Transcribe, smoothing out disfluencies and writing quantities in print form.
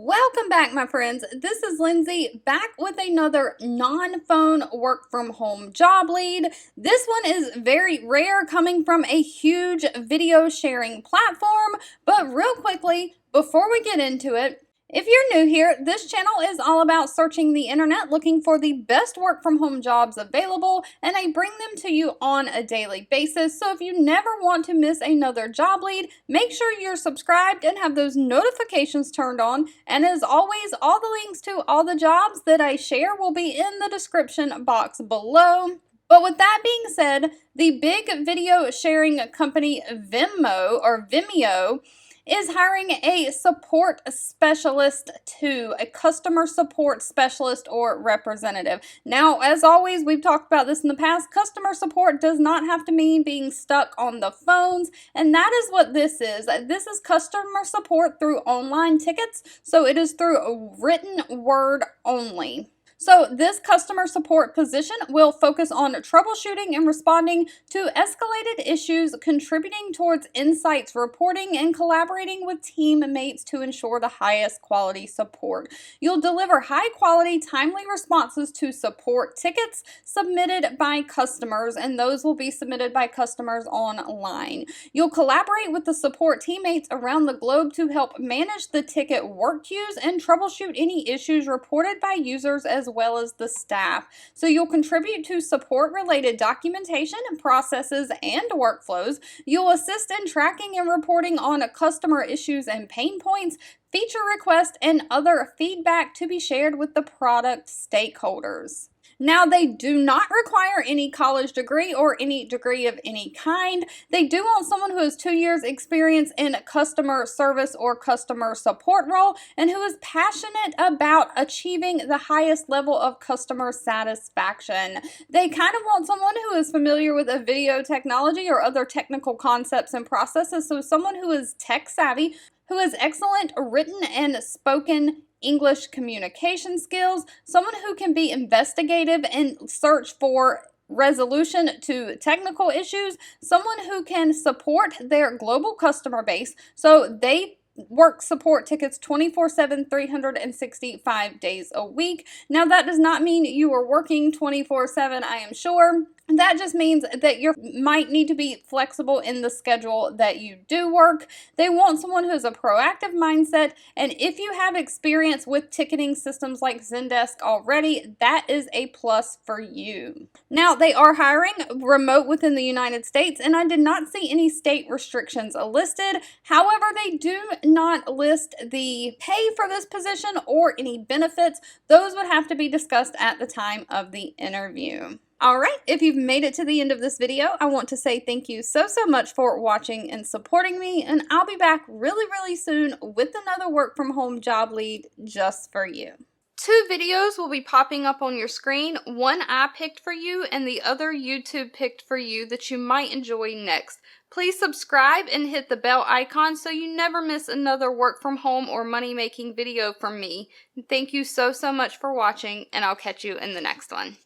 Welcome back, my friends. This is Lindsay back with another non-phone work from home job lead. This one is very rare, coming from a huge video sharing platform. But real quickly, before we get into it, if you're new here, this channel is all about searching the internet looking for the best work from home jobs available, and I bring them to you on a daily basis. So if you never want to miss another job lead, make sure you're subscribed and have those notifications turned on. And as always, all the links to all the jobs that I share will be in the description box below. But with that being said, the big video sharing company Vimeo is hiring a support specialist too, a customer support specialist or representative. Now, as always, we've talked about this in the past, customer support does not have to mean being stuck on the phones, and that is what this is. This is customer support through online tickets, so it is through a written word only. So this customer support position will focus on troubleshooting and responding to escalated issues, contributing towards insights reporting, and collaborating with teammates to ensure the highest quality support. You'll deliver high quality, timely responses to support tickets submitted by customers, and those will be submitted by customers online. You'll collaborate with the support teammates around the globe to help manage the ticket work queues and troubleshoot any issues reported by users as well as the staff. So you'll contribute to support-related documentation and processes and workflows. You'll assist in tracking and reporting on customer issues and pain points, feature requests, and other feedback to be shared with the product stakeholders. Now, they do not require any college degree or any degree of any kind. They do want someone who has 2 years experience in customer service or customer support role and who is passionate about achieving the highest level of customer satisfaction. They kind of want someone who is familiar with a video technology or other technical concepts and processes, so someone who is tech savvy, who has excellent written and spoken English communication skills, someone who can be investigative and search for resolution to technical issues, someone who can support their global customer base, so they work support tickets 24/7, 365 days a week. Now, that does not mean you are working 24/7, I am sure. That just means that you might need to be flexible in the schedule that you do work. They want someone who has a proactive mindset, and if you have experience with ticketing systems like Zendesk already, that is a plus for you. Now, they are hiring remote within the United States, and I did not see any state restrictions listed. However, they do not list the pay for this position or any benefits. Those would have to be discussed at the time of the interview. Alright, if you've made it to the end of this video, I want to say thank you so much for watching and supporting me, and I'll be back really soon with another work from home job lead just for you. 2 videos will be popping up on your screen. One I picked for you and the other YouTube picked for you that you might enjoy next. Please subscribe and hit the bell icon so you never miss another work from home or money making video from me. Thank you so much for watching, and I'll catch you in the next one.